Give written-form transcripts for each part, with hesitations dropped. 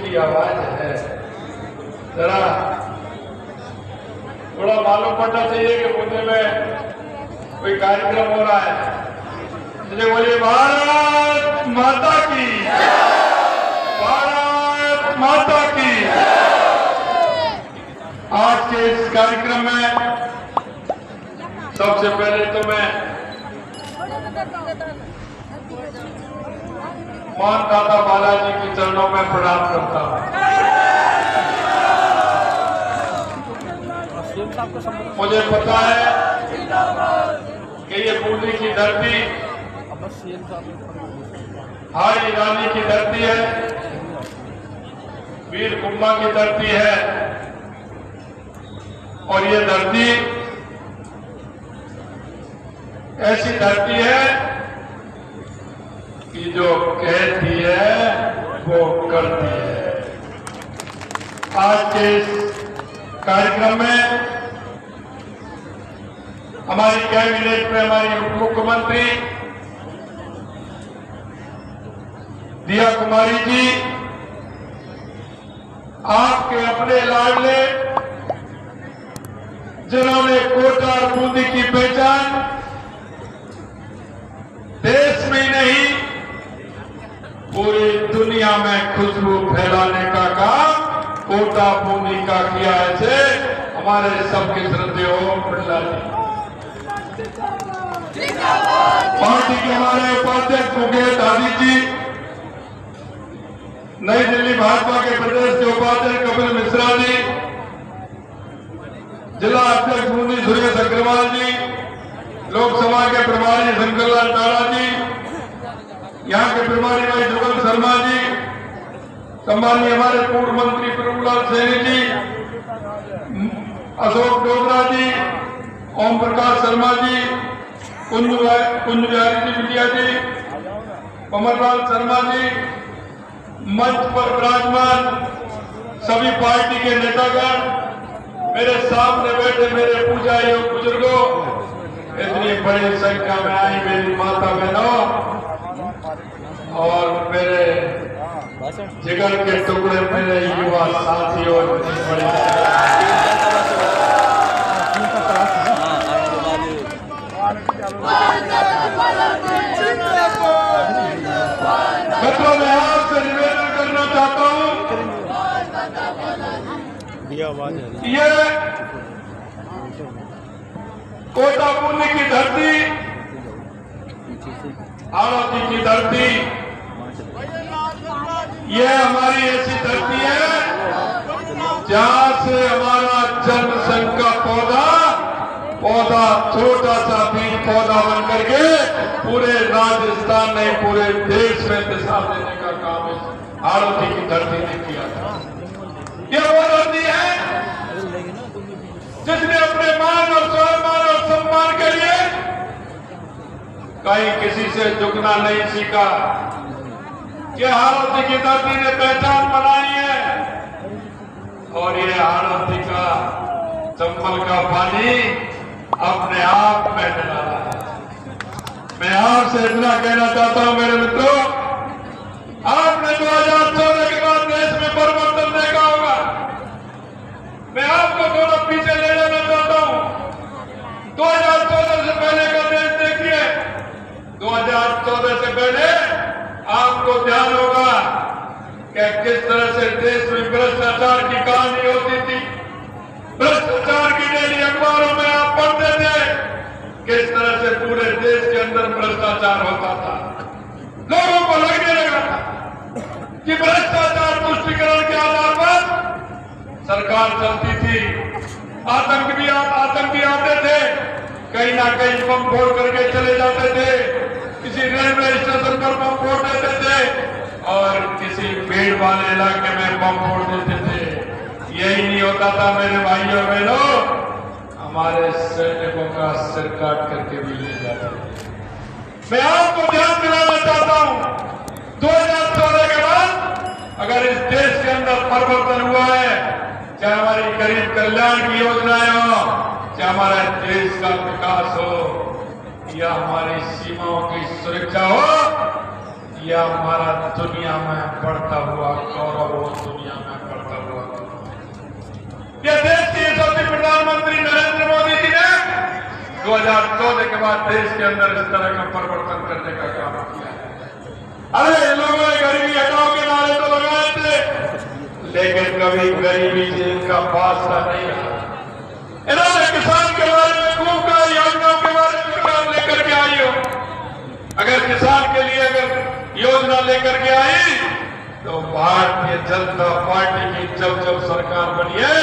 की आवाज है। जरा थोड़ा मालूम पड़ना चाहिए कि मुझे में कोई कार्यक्रम हो रहा है। मुझे बोलिए भारत माता की, भारत माता की। आज के इस कार्यक्रम में सबसे पहले तो मैं महान दादा बालाजी के चरणों में प्रणाम करता हूं। मुझे पता है कि ये बूंदी की धरती हारी रानी की धरती है, वीर कुंभा की धरती है, और ये धरती ऐसी धरती है कि जो कहती है वो करती है। आज के इस कार्यक्रम में हमारी कैबिनेट में हमारी उप मुख्यमंत्री दिया कुमारी जी, आपके अपने लाडले जिन्होंने कोटा और बूंदी की पहचान देश में ही नहीं पूरी दुनिया में खुशबू फैलाने का काम कोटा बूंदी का किया है से हमारे सबके श्रद्धेय ओम बिरला जी। पार्टी के हमारे उपाध्यक्ष मुकेश आदि जी, नई दिल्ली भाजपा के प्रदेश के उपाध्यक्ष कपिल मिश्रा जी, जिला अध्यक्ष बूंदी सुरेश अग्रवाल जी, लोकसभा के प्रभारी शंकरलाल टारा जी, यहाँ के प्रभारी भाई जुगल शर्मा जी, सम्मानीय हमारे पूर्व मंत्री प्रभुलाल सैनी जी, अशोक डोगरा जी, ओम प्रकाश शर्मा जी, कुंज बिहारी जी बिटिया जी, कमललाल शर्मा जी, मंच पर विराजमान सभी पार्टी के नेतागण, मेरे सामने बैठे मेरे पूजा योग बुजुर्गों, इतनी बड़ी संख्या में आई मेरी माता बहनों और मेरे जिगर के टुकड़े मेरे युवा साथियों, इतनी बड़ी मित्रों, मैं आपसे निवेदन करना चाहता हूं, ये कोटा बूंदी की धरती, आरती की धरती, ये हमारी ऐसी धरती है जहां से हमारा जनसंघ का पौधा छोटा सा बीज पौधा बन करके पूरे राजस्थान नहीं पूरे देश में दिशा देने का काम इस आरती की धरती ने किया था। ये वो धरती है जिसने अपने मान और स्वाभिमान और सम्मान के लिए कहीं किसी से झुकना नहीं सीखा। ये आरती की धरती ने पहचान बनाई है और ये आरती का चंबल का पानी अपने आप में डला है। मैं आपसे इतना कहना चाहता हूं मेरे मित्रों, आपने 2014 के बाद देश में परिवर्तन देखा होगा। मैं आपको थोड़ा पीछे ले जाना चाहता हूं। 2014 से पहले का देश देखिए। 2014 से पहले आपको ध्यान होगा कि किस तरह से देश में भ्रष्टाचार की कहानी होती थी। भ्रष्टाचार की डेली अखबारों में आप पढ़ते थे किस तरह से पूरे देश के अंदर भ्रष्टाचार होता था। लोगों को लगने लगा था कि भ्रष्टाचार तुष्टिकरण के आधार पर सरकार चलती थी। आतंकी आते थे, कहीं ना कहीं बम फोड़ करके चले जाते थे, किसी रेलवे स्टेशन पर बम फोड़ देते थे और किसी भीड़ वाले इलाके में बम फोड़ देते थे। यही नहीं होता था मेरे भाइयों बहनों, हमारे सैनिकों का सिर काट करके भी ले जाते थे। मैं आपको ध्यान दिलाना चाहता हूं, 2014 के बाद अगर इस देश के अंदर परिवर्तन हुआ है, चाहे हमारी गरीब कल्याण की योजनाएं हो, चाहे हमारे देश का विकास हो या हमारी सीमाओं की सुरक्षा हो, यह हमारा दुनिया में बढ़ता हुआ गौरव और दुनिया में बढ़ता हुआ यह देश के यशस्वी प्रधानमंत्री नरेंद्र मोदी जी ने 2014 के बाद देश के अंदर इस तरह का परिवर्तन करने का काम किया है। अरे इन लोगों ने गरीबी हटाओ के नारे तो लगाए थे, लेकिन कभी गरीबी से इनका फासला नहीं रहा। इन्होंने किसान के बारे में खूब कहा, योजनाओं के बारे में सरकार लेकर के आई हो। अगर किसान के लिए अगर योजना लेकर के आई तो भारतीय जनता पार्टी की जब जब सरकार बनी है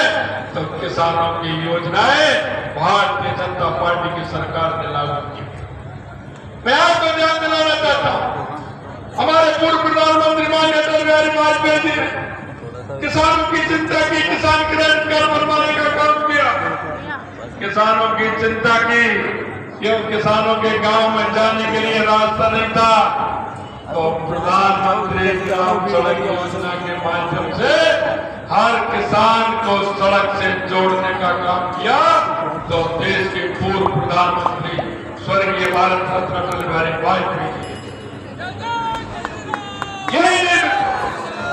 तो किसानों की योजनाएं भारतीय जनता पार्टी की सरकार ने लागू की। मैं आपको ध्यान दिलाना चाहता हूं, हमारे पूर्व प्रधानमंत्री माननीय अटल बिहारी वाजपेयी जी ने किसानों की चिंता की, किसान क्रेडिट कार्ड बनवाने का काम किया, किसानों की चिंता की, क्यों किसानों के गांव में जाने के लिए रास्ता नहीं था तो प्रधानमंत्री ग्राम सड़क योजना के माध्यम से हर किसान को सड़क से जोड़ने का काम किया। तो देश के पूर्व प्रधानमंत्री स्वर्गीय भारत रत्न अटल बिहारी वाजपेयी यही नहीं,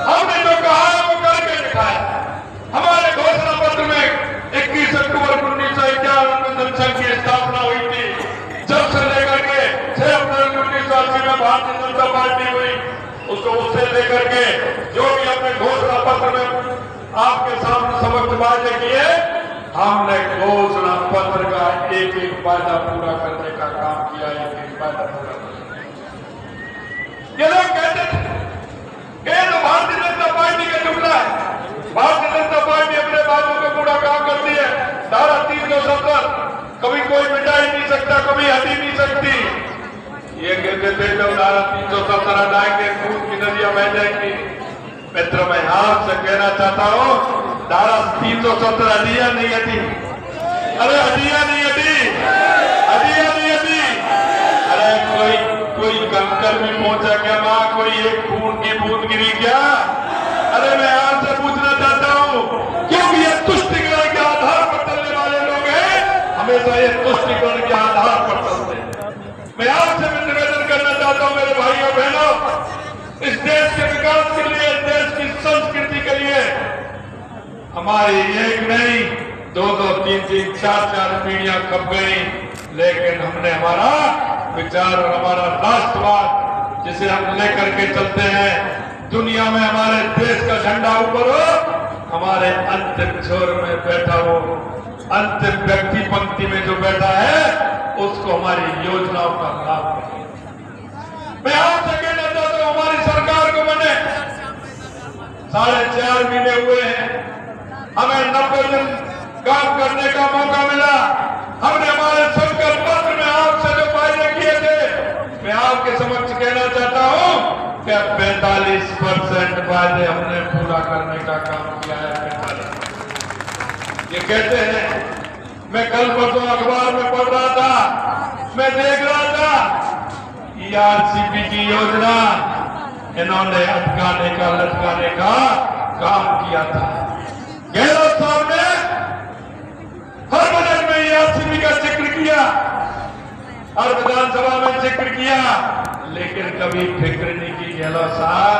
हमने जो कहा है वो करके दिखाया। हमारे घोषणा पत्र में 21 अक्टूबर 1951 में जनसंघ की स्थापना हुई थी। जब से लेकर के 6 अप्रैल 1980 में भारतीय जनता पार्टी हुई, उससे लेकर के जो भी अपने घोषणा पत्र में आपके सामने समक्ष वादे किए, हमने घोषणा पत्र का एक एक वादा पूरा करने का काम किया, एक एक वादा पूरा करने। ये लोग कहते थे कि तो भारतीय जनता पार्टी का टुकड़ा है, भारतीय जनता पार्टी अपने बातों को पूरा काम करती है। धारा 370 कभी कोई मिटा ही नहीं सकता, कभी हट ही नहीं सकती। ये कहते थे जब धारा 370 हटाएंगे खून की नदियां बह जाएंगी। मित्र, मैं आपसे कहना चाहता हूं, धारा 370 हटिया नहीं हटी, अरे हटिया नहीं हटी, हटिया नहीं हटी। अरे कोई कंकर भी पहुंचा क्या वहां, कोई एक खून की बूंद गिरी क्या? अरे मैं आपसे पूछना चाहता हूं, क्योंकि ये तुष्टिकरण के आधार पर चलने वाले लोग हैं, हमेशा ये तुष्टिकरण के आधार पर चलते हैं। मैं आपसे भी निवेदन करना चाहता हूं मेरे भाइयों बहनों, इस देश के विकास के लिए, इस देश की संस्कृति के लिए हमारी एक नहीं, 2-2, 3-3, 4-4 पीढ़ियां खप गई, लेकिन हमने हमारा विचार और हमारा राष्ट्रवाद जिसे हम लेकर के चलते हैं, दुनिया में हमारे देश का झंडा ऊपर हो, हमारे अंतिम छोर में बैठा हो, अंतिम व्यक्ति पंक्ति में जो बैठा है उसको हमारी योजनाओं का लाभ मिले। मैं आपसे कहना चाहता हूं, हमारी सरकार को बने 4.5 महीने हुए हैं, हमें 90 दिन काम करने का मौका मिला। हमने हमारे संकल्प पत्र में आपसे जो वायदे किए थे, मैं आपके समक्ष कहना चाहता हूं क्या 45% वायदे हमने पूरा करने का काम किया है। 45 ये कहते हैं, मैं कल परसों अखबार में पढ़ रहा था, मैं देख रहा था ERCP की योजना इन्होंने अटकाने का, लटकाने का काम किया था। गहलोत साहब ने हर बजट में ERCP का जिक्र किया, हर विधानसभा में जिक्र किया, लेकिन कभी फिक्र नहीं की। गहलोत साहब,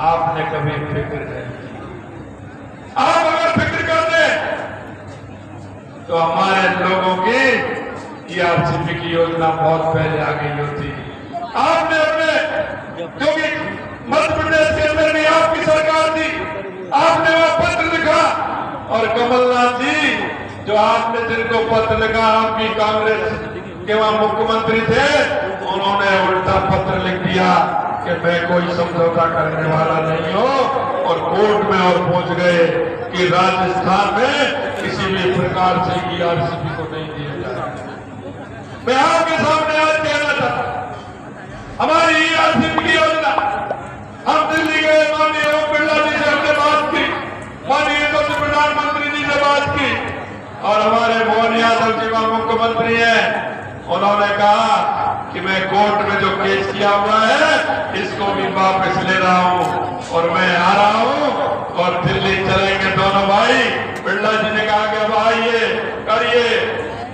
आपने कभी फिक्र नहीं की। आप अगर फिक्र करते तो हमारे लोगों की ERCP की योजना बहुत पहले आ गई होती। आपने अपने, क्योंकि मध्य प्रदेश के अंदर भी आपकी सरकार थी, आपने वह पत्र लिखा, और कमलनाथ जी जो आपने जिनको पत्र लिखा, आपकी कांग्रेस के वहां मुख्यमंत्री थे, उन्होंने उल्टा पत्र लिख दिया कि मैं कोई समझौता करने वाला नहीं हूं, और कोर्ट में और पहुंच गए कि राजस्थान में किसी भी प्रकार से ERCP को नहीं दिया जाए। मैं आपके सामने आज कहना चाहता हूं, हमारी ERCP की योजना, हम दिल्ली गए, माननीय ओम बिरला जी से हमने बात की, माननीय यशस्वी प्रधानमंत्री जी से बात की, और हमारे मोहन यादव जी वहां मुख्यमंत्री हैं, उन्होंने कहा कि मैं कोर्ट में जो केस किया हुआ है इसको भी वापस ले रहा हूं, और मैं आ रहा हूं और दिल्ली चलेंगे दोनों भाई। बिरला जी ने कहा कि अब आइए करिए,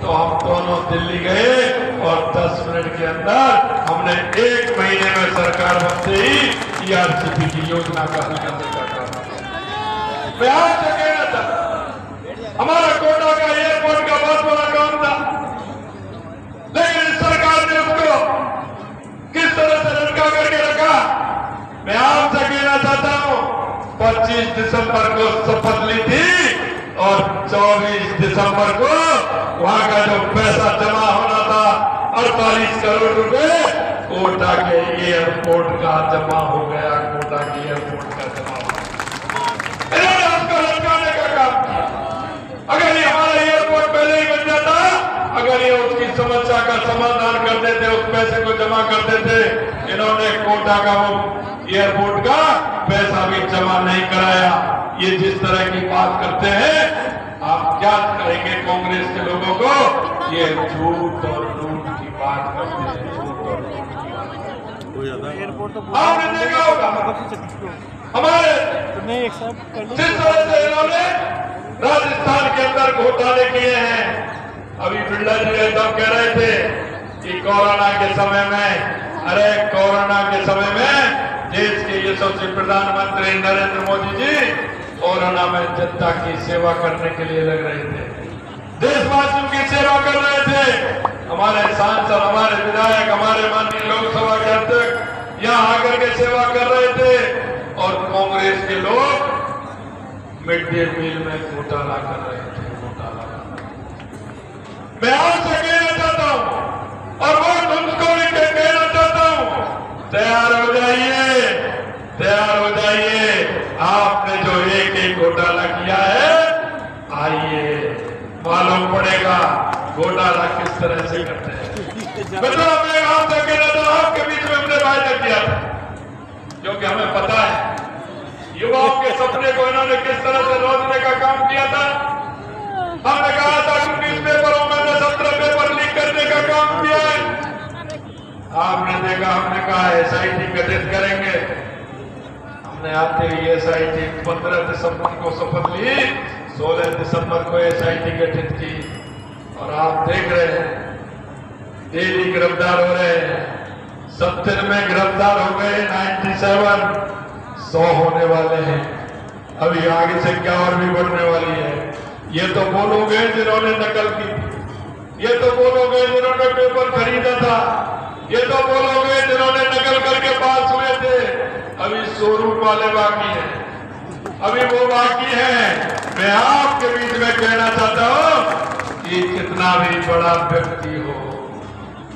तो तो हम दोनों दिल्ली गए और 10 मिनट के अंदर हमने 1 महीने में सरकार बनते ही ERCP की योजना का हल करने का काम किया। मैं आज से कहना था, हमारा कोटा का एयरपोर्ट का बहुत बड़ा काम था, लेकिन इस सरकार ने उसको किस तरह से लटका करके रखा। मैं आपसे कहना चाहता हूं, 25 दिसंबर को शपथ ली थी और 24 दिसंबर को वहां का जो पैसा जमा होना था 48 करोड़ रुपए कोटा के एयरपोर्ट का जमा हो गया। कोटा के एयरपोर्ट का जमा हो गया। इन्होंने उसको लटकाने का काम किया। अगर ये हमारा एयरपोर्ट पहले ही बन जाता, अगर ये उसकी समस्या का समाधान कर देते, उस पैसे को जमा कर देते, इन्होंने कोटा का वो एयरपोर्ट का पैसा भी जमा नहीं कराया। ये जिस तरह की बात करते हैं, आप क्या करेंगे कांग्रेस के लोगों को? ये झूठ और लूट की बात करते हैं, झूठ और लूट की बात। आपने देखा होगा हमारे जिस तरह से इन्होंने राजस्थान के अंदर घोटाले किए हैं। अभी बिरला जी एकदम कह रहे थे कि कोरोना के समय में, अरे कोरोना के समय में देश के यशस्वी प्रधानमंत्री नरेंद्र मोदी जी कोरोना में जनता की सेवा करने के लिए लग रहे थे, देशवासियों की सेवा कर रहे थे। हमारे सांसद, हमारे विधायक, हमारे माननीय लोकसभा के अध्यक्ष यहाँ आकर के सेवा कर रहे थे और कांग्रेस के लोग मिड डे मील में घोटाला कर रहे थे। घोटाला मैं आपसे कहना चाहता हूं और वो उनको भी कहना चाहता हूं, तैयार हो जाइए, तैयार हो जाइए। आपने जो एक घोटाला किया है, आइए मालूम पड़ेगा घोटाला किस तरह से करते हैं। मतलब मैं आपसे कहना था, आपके बीच में हमने वायदा किया था, क्योंकि हमें पता है युवाओं के सपने को इन्होंने किस तरह से रोकने का काम किया था। हमने कहा था 19 पेपरों में 17 पेपर लीक करने का काम किया है। आपने देखा, हमने कहा SIT गठित करेंगे। हमने आते ही SIT 15 दिसंबर को शपथ ली, 16 दिसंबर को SIT गठित की और आप देख रहे हैं डेली गिरफ्तार हो रहे हैं। 70 में गिरफ्तार हो गए, 97, 100 होने वाले हैं। अभी आगे से क्या और भी बढ़ने वाली है। ये तो वो लोग हैं जिन्होंने नकल की, ये तो वो लोग हैं जिन्होंने पेपर खरीदा था, ये तो वो लोग हैं जिन्होंने नकल करके पास हुए थे। अभी शोरूम वाले बाकी हैं, अभी वो बाकी हैं। मैं आपके बीच में कहना चाहता हूं कि कितना भी बड़ा व्यक्ति हो,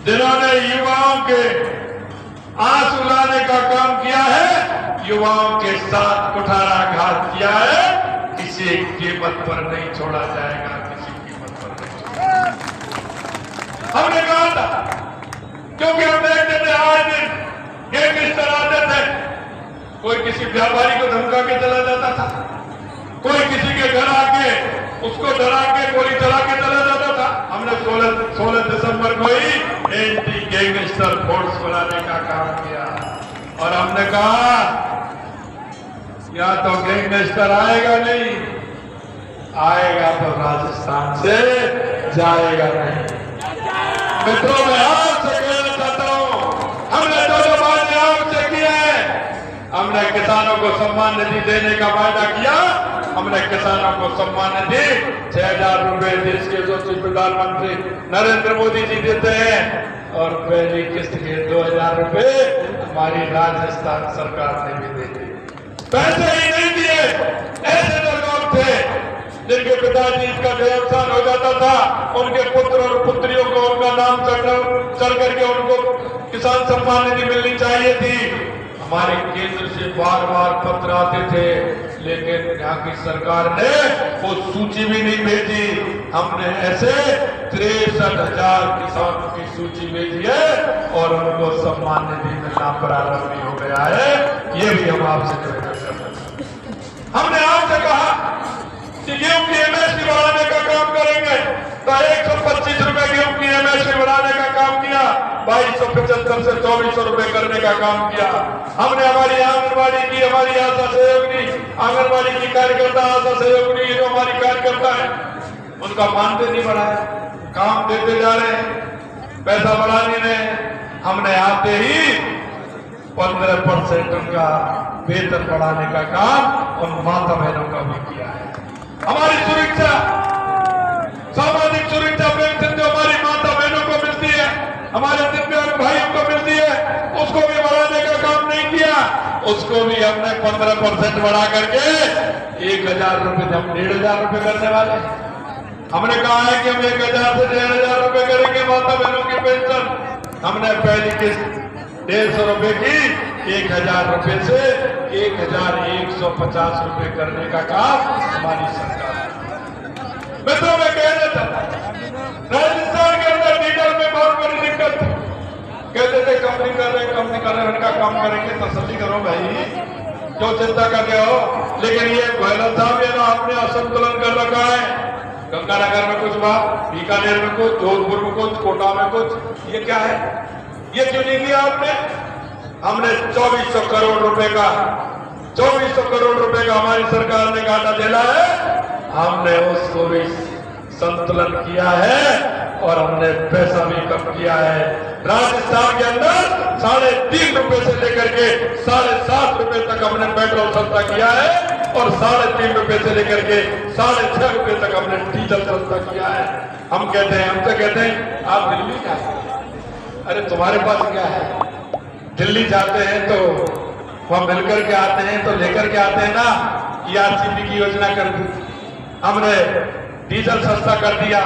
जिन्होंने युवाओं के आंसू लाने का काम किया है, युवाओं के साथ कुठाराघात किया है, किसी कीमत पर नहीं छोड़ा जाएगा, किसी कीमत पर नहीं छोड़ा। हमने कहा था, क्योंकि हम देखते थे आज दिन गैंगस्टर आते थे, कोई किसी व्यापारी को धमका के चला जाता था, कोई किसी के घर आके उसको डरा के गोली चला के चला जाता था। हमने 16 दिसंबर को ही एंटी गैंगस्टर फोर्स बनाने का काम किया और हमने कहा या तो गैंगस्टर आएगा नहीं, आएगा तो राजस्थान से जाएगा नहीं। मित्रों, मैं आपसे कहना चाहता हूं, हमने जो वादे आपसे किए हैं, हमने किसानों को सम्मान निधि देने का वादा किया। हमने किसानों को सम्मान निधि 6,000 रुपए देश के यशस्वी प्रधानमंत्री नरेंद्र मोदी जी देते हैं और पहली किस्त के 2,000 रुपए हमारी राजस्थान सरकार ने भी दे दिए। पैसे ही नहीं दिए। ऐसे जो लोग थे जिनके पिताजी का देहांत हो जाता था, उनके पुत्र और पुत्रियों को उनका नाम चढ़ करके उनको किसान सम्मान निधि मिलनी चाहिए थी। हमारे केंद्र से बार बार पत्र आते थे, लेकिन यहाँ की सरकार ने वो सूची भी नहीं भेजी। हमने ऐसे 63,000 किसानों की सूची भेजी है और उनको सम्मान निधि मिलना प्रारंभ भी हो गया है। ये भी हम आपसे निवेदन करते हैं। हमने आपसे कहा कि गेहूं की MSP बढ़ाने का काम करेंगे, तो 125 रुपए गेहूं की MSP बढ़ाने का काम किया, 2275 से 2400 रुपए करने का काम किया। हमने हमारी आंगनबाड़ी की, हमारी आशा सहयोगी, आंगनबाड़ी की कार्यकर्ता, आशा सहयोगी जो हमारी कार्यकर्ता है, उनका मानदेय नहीं बढ़ाया। काम देते जा रहे हैं, पैसा बढ़ा नहीं रहे। हमने आते ही 15% उनका वेतन बढ़ाने का काम उन माता बहनों का भी किया है। हमारी सुरक्षा, सामाजिक सुरक्षा पेंशन जो हमारी माता बहनों को मिलती है, हमारे दिव्यांग भाइयों को मिलती है, उसको भी बढ़ाने का काम नहीं किया। उसको भी हमने 15% बढ़ा करके 1000 रुपए, हम 1500 रुपए करने वाले। हमने कहा है कि हम 1000 से 1500 रुपए करेंगे माता बहनों की पेंशन। हमने पहली किस्त 150 रुपए की 1000 रुपए से 1150 रुपए करने का काम हमारी सरकार। मित्रों, मैं कहना चाहता हूं, राजस्थान के अंदर डीजल में बहुत बड़ी दिक्कत थी। कहते थे कंपनी कर रहे हैं, उनका काम करेंगे, तसल्ली करो भाई, क्यों चिंता कर रहे हो। लेकिन ये गोयल साहब ये ना आपने असंतुलन कर रखा है। गंगानगर में कुछ बात, बीकानेर में कुछ, जोधपुर में कुछ, कोटा में कुछ, ये क्या है? ये क्यों नहीं किया आपने? हमने 2400 करोड़ रुपए का 2400 करोड़ रुपए का हमारी सरकार ने घाटा झेला है। हमने उसको भी संतुलन किया है और हमने पैसा भी कम किया है। राजस्थान के अंदर 3.5 रुपए से लेकर के 7.5 रुपए तक हमने पेट्रोल सस्ता किया है और 3.5 रुपए से लेकर के 6.5 रुपए तक हमने डीजल सस्ता किया है। हम कहते हैं, हमसे कहते हैं आप दिल्ली जाते हैं। अरे तुम्हारे पास क्या है? दिल्ली जाते हैं तो वहां मिलकर के आते हैं, तो लेकर के आते हैं ना। ERCP की योजना कर दी हमने, डीजल सस्ता कर दिया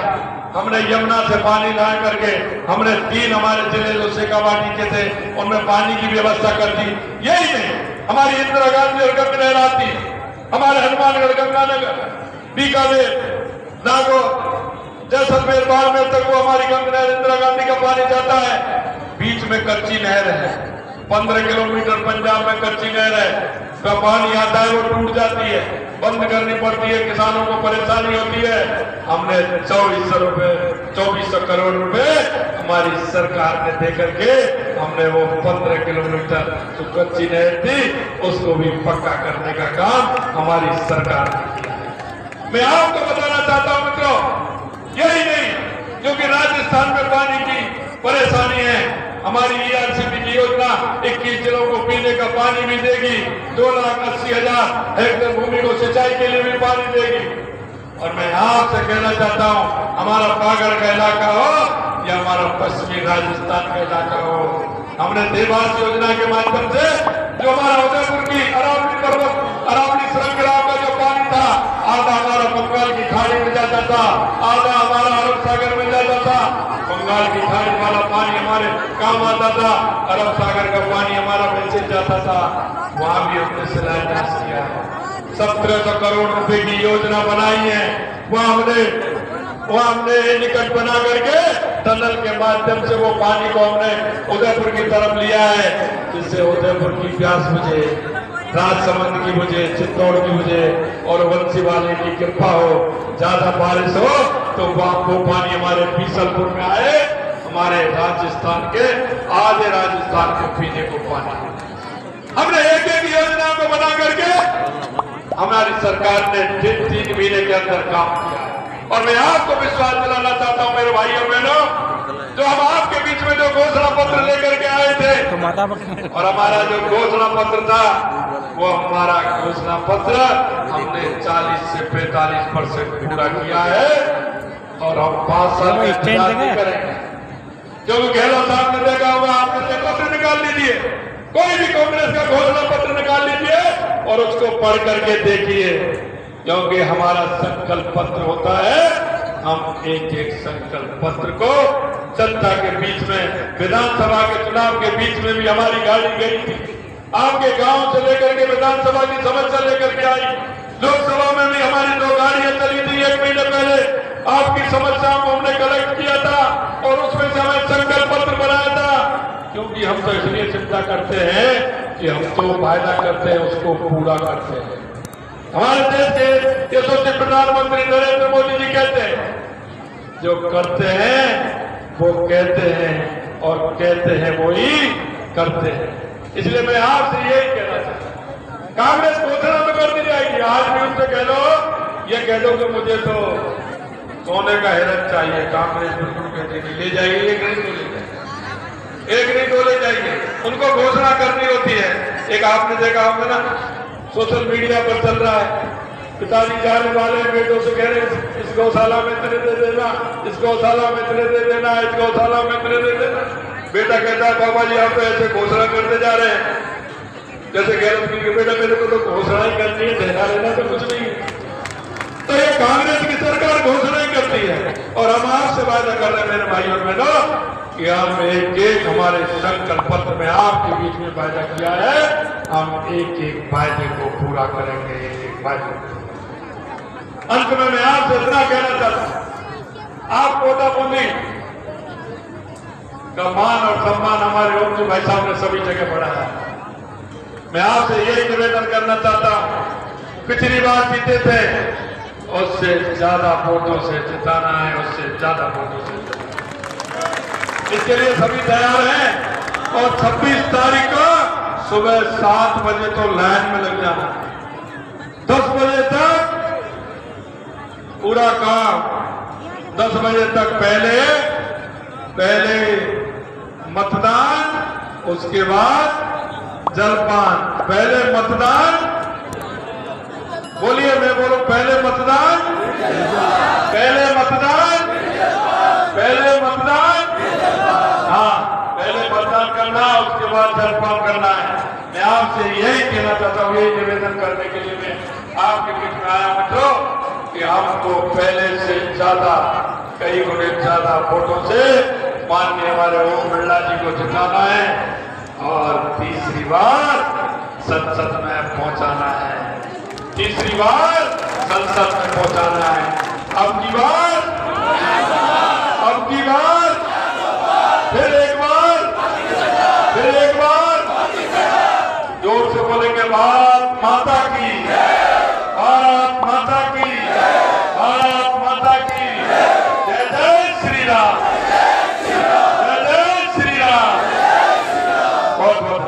हमने, यमुना से पानी ला करके हमने 3 हमारे जिले जो शेखावाटी के थे उनमें पानी की व्यवस्था कर दी। यही नहीं, हमारी इंदिरा गांधी और गंगा नहर आती, हमारे हनुमानगढ़, गंगानगर, बीकानेर, नागौर, जैसलमेर, बाड़मेर तक वो हमारी गंगा नहर, इंदिरा गांधी का पानी जाता है। बीच में कच्ची नहर है, 15 किलोमीटर पंजाब में कच्ची नहर है, का पानी आता है वो टूट जाती है, बंद करनी पड़ती है, किसानों को परेशानी होती है। हमने 2400 करोड़ रुपए हमारी सरकार ने दे करके हमने वो 15 किलोमीटर जो कच्ची नहर थी उसको भी पक्का करने का काम हमारी सरकार ने किया। मैं आपको बताना चाहता हूं मित्रों, यही नहीं, क्योंकि राजस्थान में पानी की परेशानी है, हमारी ERCP की योजना 21 जिलों को पीने का पानी भी देगी, 2,80,000 हेक्टेयर भूमि को सिंचाई के लिए भी पानी देगी। और मैं आपसे कहना चाहता हूं, हमारा पागड़ का इलाका हो या हमारा पश्चिमी राजस्थान का इलाका हो, हमने देवास योजना के माध्यम से जो हमारा उदयपुर की अरावली पर्वत, अरावली श्रृंखला का जो पानी था, आधा हमारा बंगाल की खाड़ी में जाता था, आधा हमारा अरब सागर में जाता था। बंगाल की खाड़ी वाला पानी हमारे काम आता था, अरब सागर का पानी हमारा वैसे जाता था, वहां भी हमने शिलान्यास किया है। 1700 करोड़ रुपए की योजना बनाई है, वहां हमने निकट बना करके टनल के माध्यम से वो पानी को हमने उदयपुर की तरफ लिया है, जिससे उदयपुर की प्यास बुझे, राजसमंद की बुझे, चित्तौड़ की बुझे और वंशी वाले की कृपा हो, ज्यादा बारिश हो तो वो पानी हमारे बीसलपुर में आए, हमारे राजस्थान के आधे राजस्थान को पीने को पानी। हमने एक योजना को बना करके हमारी सरकार ने 3 महीने के अंदर काम किया। और मैं आपको विश्वास दिलाना चाहता हूं मेरे भाइयों बहनों, जो हम आपके बीच में जो घोषणा पत्र लेकर के आए थे और हमारा जो घोषणा पत्र था वो हमारा घोषणा पत्र हमने 40 से 45% पूरा किया है और हम 5 साल में इंतजार नहीं करेंगे। क्योंकि गहलोत साहब ने देखा हुआ, आपने पत्र निकाल लीजिए, कोई भी कांग्रेस का घोषणा पत्र निकाल लीजिए और उसको पढ़ करके देखिए, क्योंकि हमारा संकल्प पत्र होता है, हम एक संकल्प पत्र को जनता के बीच में, विधानसभा के चुनाव के बीच में भी हमारी गाड़ी गई थी, आपके गांव से लेकर के विधानसभा की समस्या लेकर के आई, लोकसभा में भी हमारी 2 गाड़ियां चली थी 1 महीने पहले, आपकी समस्याओं को हमने कलेक्ट किया था और उसमें से हमें संकल्प पत्र बनाया था। क्योंकि हम तो इसलिए चिंता करते हैं कि हम तो वायदा करते हैं उसको पूरा करते हैं। हमारे देश के यशस्वी प्रधानमंत्री नरेंद्र मोदी जी कहते हैं, जो करते हैं वो कहते हैं और कहते हैं वो ही करते हैं। इसलिए मैं आपसे यही कहना चाहता हूं, कांग्रेस घोषणा तो करती जाएगी, आज भी उनसे कह दो, ये कह दो कि मुझे तो सोने का हिरन चाहिए। कांग्रेस बिल्कुल कहती नहीं, ले जाइए, एक नहीं तो ले जाइए, एक नहीं तो ले जाइए। उनको घोषणा करनी होती है। एक आपने देखा होगा ना, सोशल मीडिया पर चल रहा है, पिताजी जाने वाले बेटों से कह रहे इस गौशाला में इतने दे देना, इस गौशाला में इतने दे देना, इस गौशाला में इतने दे देना। बेटा कहता है बाबा जी आप तो ऐसे घोषणा करते जा रहे हैं जैसे गैरत की, बेटा मेरे को तो घोषणा ही करनी है, देना लेना तो कुछ नहीं है। तो ये कांग्रेस की सरकार घोषणा ही करती है और हम आपसे वायदा कर रहे हैं मेरे भाई और बहनों कि हम एक एक हमारे संकल्प पत्र में आपके बीच में वायदा किया है, हम एक एक वायदे को पूरा करेंगे, एक एक वायदे। अंत में मैं आपसे इतना कहना चाहता हूं, आप कोटा बूंदी का मान और सम्मान हमारे ओम जी भाई साहब ने सभी जगह बढ़ाया है। मैं आपसे यही निवेदन करना चाहता हूं, पिछली बार जीते थे उससे ज्यादा वोटों से जिताना है, उससे ज्यादा वोटों से। इसके लिए सभी तैयार हैं और 26 तारीख को सुबह 7 बजे तो लाइन में लग जाना, 10 बजे तक पूरा काम, 10 बजे तक पहले मतदान, उसके बाद जलपान। पहले मतदान, बोलिए, मैं बोलूं पहले मतदान, पहले मतदान, पहले मतदान, हाँ पहले मतदान करना, उसके बाद जलपान करना है। मैं आपसे यही कहना चाहता हूँ, यही निवेदन करने के लिए मैं आपके बीच में आया मित्रों कि हमको पहले से ज्यादा, कई गुने ज्यादा वोटों से माननीय हमारे ओम बिरला जी को जिताना है और तीसरी बार संसद में पहुंचाना है, तीसरी बार संसद में पहुंचाना है। अब की बार, फिर एक बार जोर से बोलेंगे, भारत माता की, भारत माता की, भारत माता की जय, जय श्री राम, जय जय श्री राम। बहुत बहुत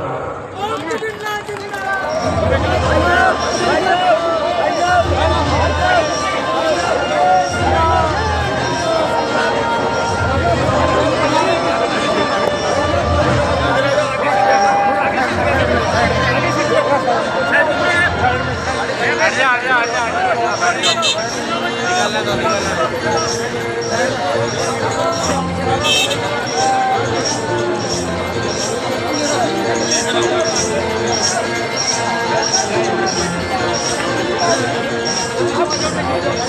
Thank you.